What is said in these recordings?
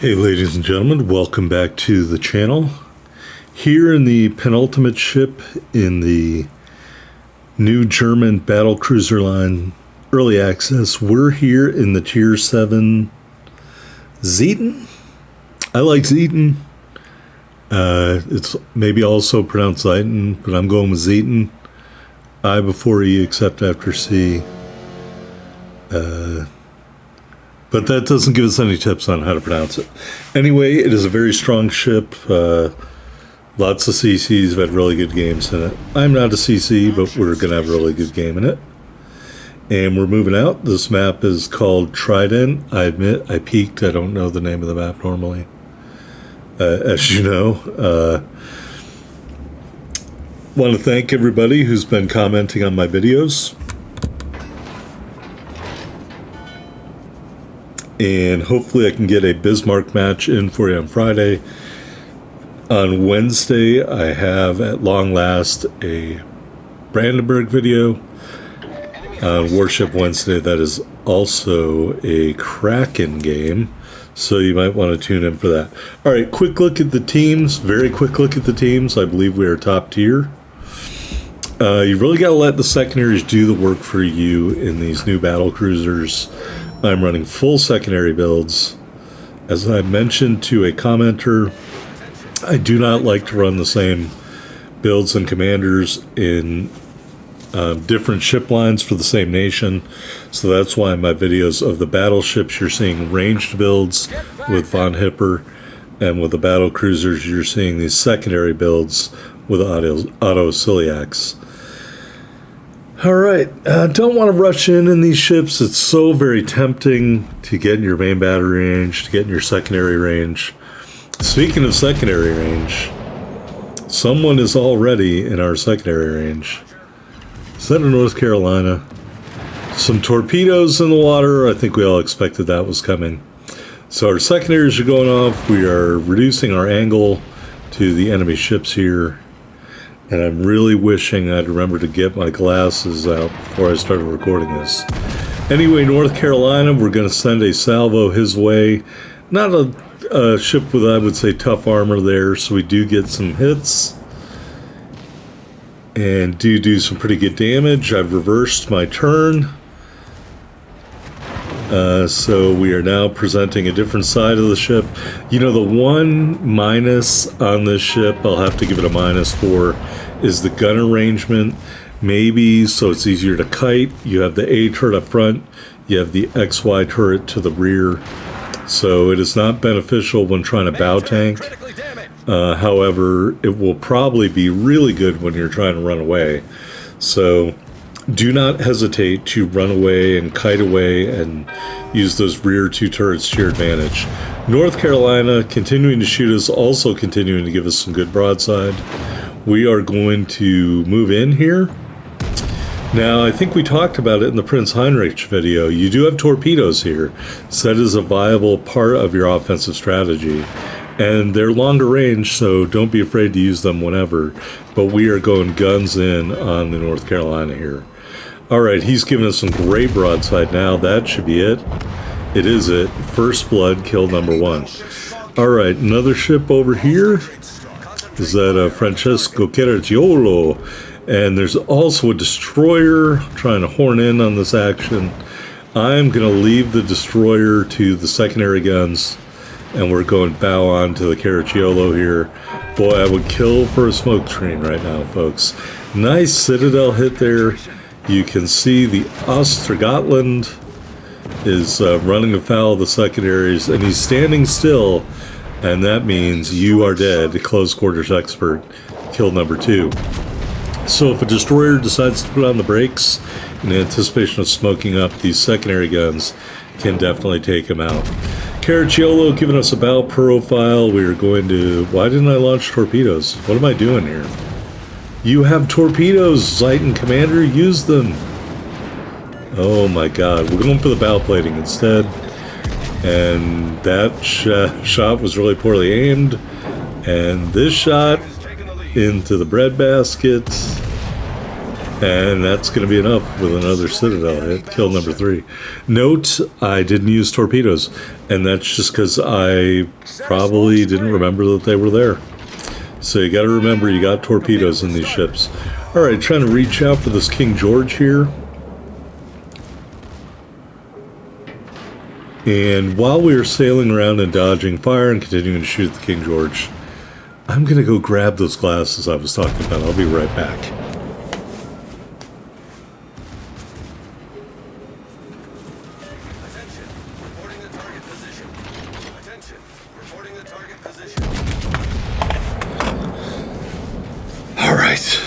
Hey ladies and gentlemen, welcome back to the channel. Here in the penultimate ship in the new German Battlecruiser line early access, we're here in the tier 7 Zieten. I like Zeiten. It's maybe also pronounced Zeiten, but I'm going with Zieten. I before E except after C. But that doesn't give us any tips on how to pronounce it. Anyway, it is a very strong ship. Lots of CCs have had really good games in it. I'm not a CC, but we're going to have a really good game in it. And we're moving out. This map is called Trident. I admit, I peeked. I don't know the name of the map normally. As you know. Want to thank everybody who's been commenting on my videos. And hopefully I can get a Bismarck match in for you on Friday. On Wednesday, I have at long last a Brandenburg video. On Warship Wednesday, that is also a Kraken game. So you might want to tune in for that. All right, quick look at the teams. Very quick look at the teams. I believe we are top tier. You really got to let the secondaries do the work for you in these new battle cruisers. I'm running full secondary builds. As I mentioned to a commenter, I do not like to run the same builds and commanders in different ship lines for the same nation. So that's why my videos of the battleships, you're seeing ranged builds with Von Hipper, and with the battle cruisers, you're seeing these secondary builds with Otto Ciliacs. All right, don't want to rush in these ships. It's so very tempting to get in your main battery range, to get in your secondary range. Speaking of secondary range, someone is already in our secondary range. Is that in North Carolina? Some torpedoes in the water. I think we all expected that was coming. So our secondaries are going off. We are reducing our angle to the enemy ships here. And I'm really wishing I'd remember to get my glasses out before I started recording this. Anyway, North Carolina, we're going to send a salvo his way. Not a ship with, I would say, tough armor there, so we do get some hits. And do some pretty good damage. I've reversed my turn. So we are now presenting a different side of the ship. You know, the one minus on this ship, I'll have to give it a minus for, is the gun arrangement. Maybe so it's easier to kite. You have the A turret up front. You have the XY turret to the rear. So it is not beneficial when trying to bow tank. However, it will probably be really good when you're trying to run away. So do not hesitate to run away and kite away and use those rear two turrets to your advantage. North Carolina continuing to shoot us, also continuing to give us some good broadside. We are going to move in here. Now, I think we talked about it in the Prince Heinrich video. You do have torpedoes here, so that is a viable part of your offensive strategy. And they're longer range, so don't be afraid to use them whenever. But we are going guns in on the North Carolina here. All right, he's giving us some great broadside now. That should be it. It is it. First blood, kill number 1. All right, another ship over here. Is that Francesco Caracciolo. And there's also a destroyer trying to horn in on this action. I'm going to leave the destroyer to the secondary guns. And we're going bow on to the Caracciolo here. Boy, I would kill for a smoke screen right now, folks. Nice Citadel hit there. You can see the Ostergotland is running afoul of the secondaries, and he's standing still, and that means you are dead. Close quarters expert, kill number 2. So if a destroyer decides to put on the brakes in anticipation of smoking up, these secondary guns can definitely take him out. Caracciolo giving us a bow profile. We are going to... Why didn't I launch torpedoes? What am I doing here? You have torpedoes, Zeiten Commander. Use them. Oh my god. We're going for the bow plating instead. And that shot was really poorly aimed. And this shot into the breadbasket. And that's going to be enough with another Citadel hit. Kill number 3. Note, I didn't use torpedoes. And that's just because I probably didn't remember that they were there. So you got to remember you got torpedoes in these ships. Alright, trying to reach out for this King George here. And while we were sailing around and dodging fire and continuing to shoot the King George, I'm going to go grab those glasses I was talking about. I'll be right back. Attention, reporting the target position. Attention, reporting the target position. All right.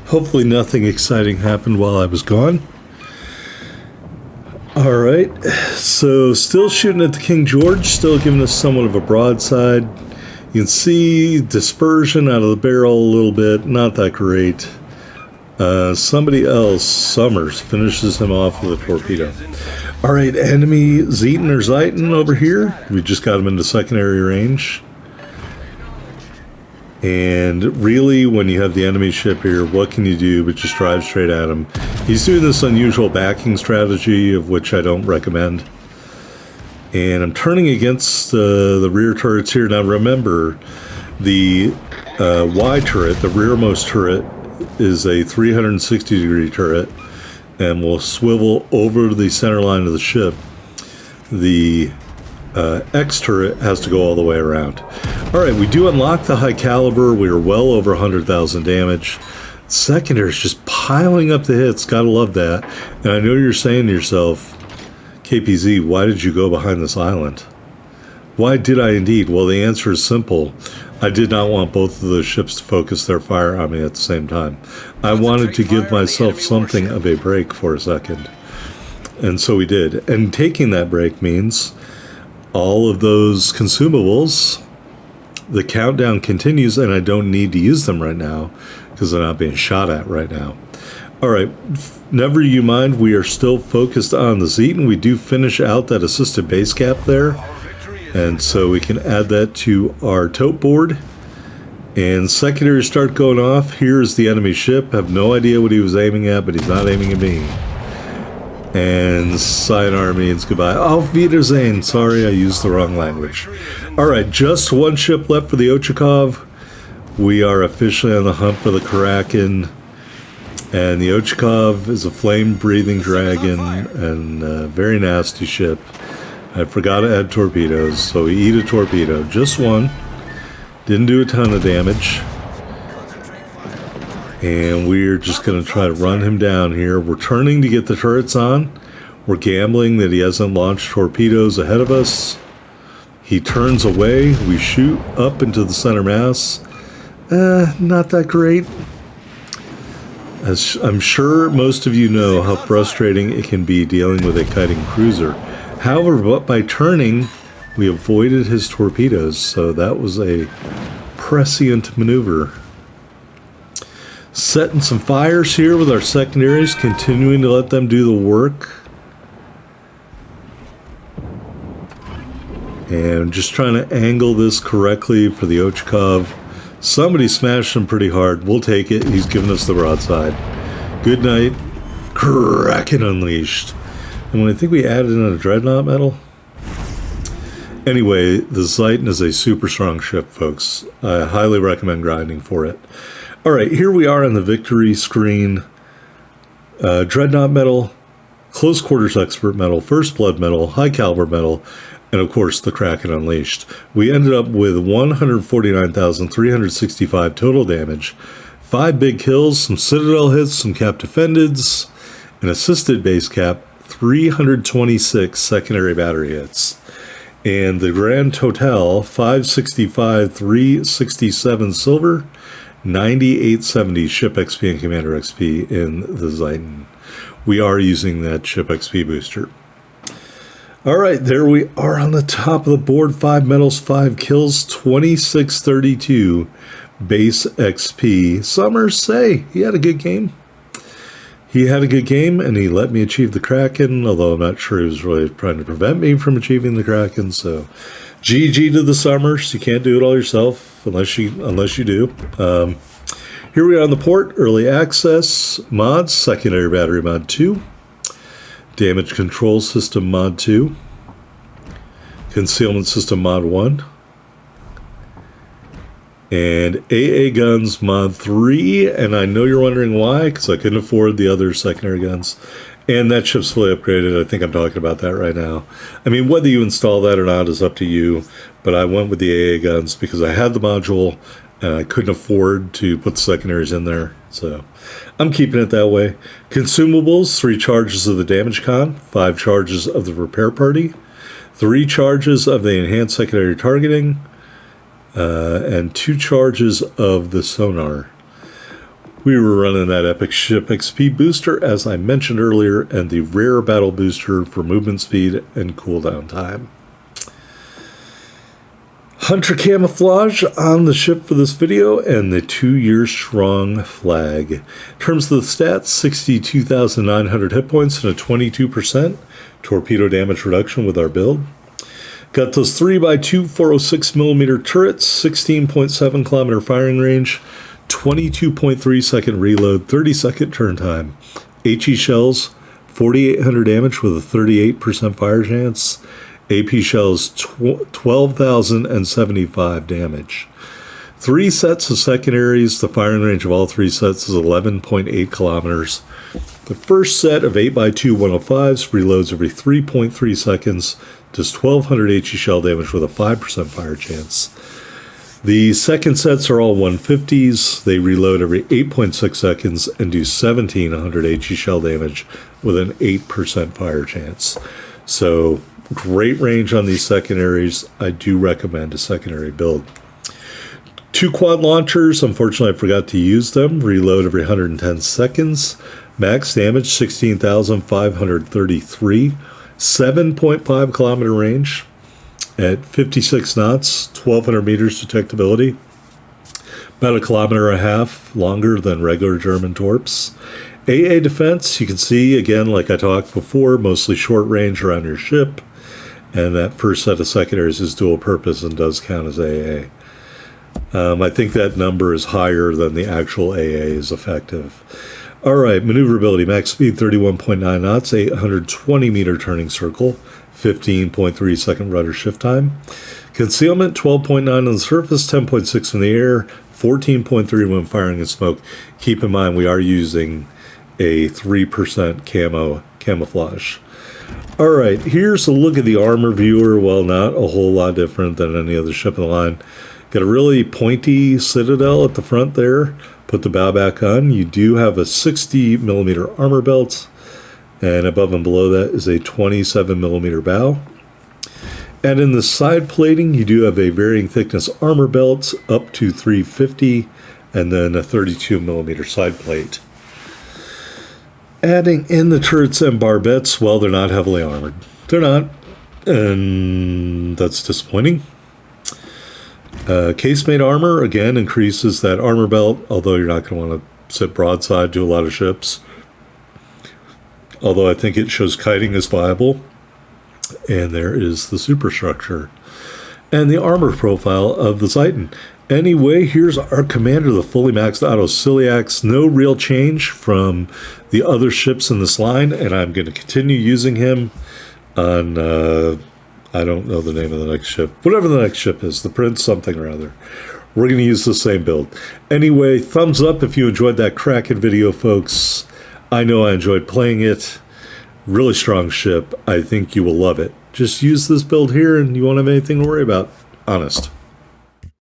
Hopefully nothing exciting happened while I was gone. All right. So still shooting at the King George, still giving us somewhat of a broadside. You can see dispersion out of the barrel a little bit. Not that great. Somebody else, Summers, finishes him off with a torpedo. All right, enemy Zieten or Zeiten over here. We just got him into secondary range. And really, when you have the enemy ship here, what can you do but just drive straight at him? He's doing this unusual backing strategy, of which I don't recommend. And I'm turning against the rear turrets here. Now remember, the Y turret, the rearmost turret, is a 360-degree turret and will swivel over the center line of the ship. The X turret has to go all the way around. All right, we do unlock the high caliber. We are well over 100,000 damage. Secondary is just piling up the hits. Gotta love that. And I know you're saying to yourself, KPZ, why did you go behind this island? Why did I indeed? Well, the answer is simple. I did not want both of those ships to focus their fire on me at the same time. I wanted to give myself something of a break for a second. And so we did. And taking that break means all of those consumables, the countdown continues, and I don't need to use them right now because they're not being shot at right now. All right, never you mind, we are still focused on the Zeiten. We do finish out that assisted base cap there, and so we can add that to our tote board. And secondary start going off. Here's the enemy ship. Have no idea what he was aiming at, but he's not aiming at me. And sayonara means goodbye. Auf Wiedersehen. Sorry, I used the wrong language. All right, just one ship left for the Ochakov. We are officially on the hunt for the Kraken. And the Ochakov is a flame-breathing dragon and a very nasty ship. I forgot to add torpedoes, so we eat a torpedo. Just one. Didn't do a ton of damage. And we're just going to try to run him down here. We're turning to get the turrets on. We're gambling that he hasn't launched torpedoes ahead of us. He turns away. We shoot up into the center mass. Not that great. As I'm sure most of you know how frustrating it can be dealing with a kiting cruiser. However, by turning, we avoided his torpedoes, so that was a prescient maneuver. Setting some fires here with our secondaries, continuing to let them do the work. And just trying to angle this correctly for the Ochakov. Somebody smashed him pretty hard. We'll take it. He's giving us the broadside. Good night. Kraken unleashed. And when I think we added in a dreadnought medal. Anyway, the Zeiten is a super strong ship, folks. I highly recommend grinding for it. All right, here we are on the victory screen. Dreadnought medal, close quarters expert medal, first blood medal, high caliber medal, and of course the Kraken unleashed. We ended up with 149,365 total damage, 5 big kills, some citadel hits, some cap defendeds, an assisted base cap, 326 secondary battery hits. And the grand total, 565, 367 silver, 9870 ship XP and commander XP in the Zeiten. We are using that ship XP booster. All right, there we are on the top of the board. 5 medals, 5 kills, 2632 base XP. Summers say he had a good game. He had a good game, and he let me achieve the Kraken, although I'm not sure he was really trying to prevent me from achieving the Kraken, so GG to the Summers. You can't do it all yourself, unless you do. Here Here we are on the port, early access mods, secondary battery mod 2, damage control system mod 2, concealment system mod 1, and AA guns mod 3, and I know you're wondering why, because I couldn't afford the other secondary guns. And that ship's fully upgraded. I think I'm talking about that right now. I mean, whether you install that or not is up to you, but I went with the AA guns because I had the module and I couldn't afford to put the secondaries in there. So I'm keeping it that way. Consumables, 3 charges of the damage con, 5 charges of the repair party, 3 charges of the enhanced secondary targeting, and 2 charges of the sonar. We were running that Epic Ship XP booster, as I mentioned earlier, and the rare battle booster for movement speed and cooldown time. Hunter camouflage on the ship for this video, and the 2-year strong flag. In terms of the stats, 62,900 hit points and a 22% torpedo damage reduction with our build. Got those 3x2 406mm turrets, 16.7 kilometer firing range, 22.3 second reload, 30-second turn time. HE shells, 4,800 damage with a 38% fire chance. AP shells, 12,075 damage. 3 sets of secondaries. The firing range of all 3 sets is 11.8 kilometers. The first set of 8x2 105s reloads every 3.3 seconds, does 1,200 HE shell damage with a 5% fire chance. The second sets are all 150s. They reload every 8.6 seconds and do 1,700 HE shell damage with an 8% fire chance. So great range on these secondaries. I do recommend a secondary build. 2 quad launchers. Unfortunately, I forgot to use them. Reload every 110 seconds. Max damage 16,533. 7.5 kilometer range. At 56 knots, 1,200 meters detectability, about 1.5 kilometers longer than regular German torps. AA defense, you can see, again, like I talked before, mostly short range around your ship, and that first set of secondaries is dual purpose and does count as AA. I think that number is higher than the actual AA is effective. All right, maneuverability, max speed 31.9 knots, 820 meter turning circle, 15.3 second rudder shift time. Concealment, 12.9 on the surface, 10.6 in the air, 14.3 when firing and smoke. Keep in mind, we are using a 3% camouflage. All right, here's a look at the armor viewer. Well, not a whole lot different than any other ship in the line. Got a really pointy citadel at the front there. Put the bow back on. You do have a 60 millimeter armor belt. And above and below that is a 27 millimeter bow. And in the side plating, you do have a varying thickness armor belt up to 350, and then a 32 millimeter side plate. Adding in the turrets and barbettes, well, they're not heavily armored. They're not, and that's disappointing. Casemate armor, again, increases that armor belt, although you're not going to want to sit broadside to a lot of ships. Although I think it shows kiting is viable. And there is the superstructure. And the armor profile of the Zeiten. Anyway, here's our commander, the fully maxed auto Ciliacs. No real change from the other ships in this line. And I'm going to continue using him on, I don't know the name of the next ship. Whatever the next ship is, the Prince something or other. We're going to use the same build. Anyway, thumbs up if you enjoyed that Kraken video, folks. I know I enjoyed playing it. Really strong ship. I think you will love it. Just use this build here and you won't have anything to worry about. Honest.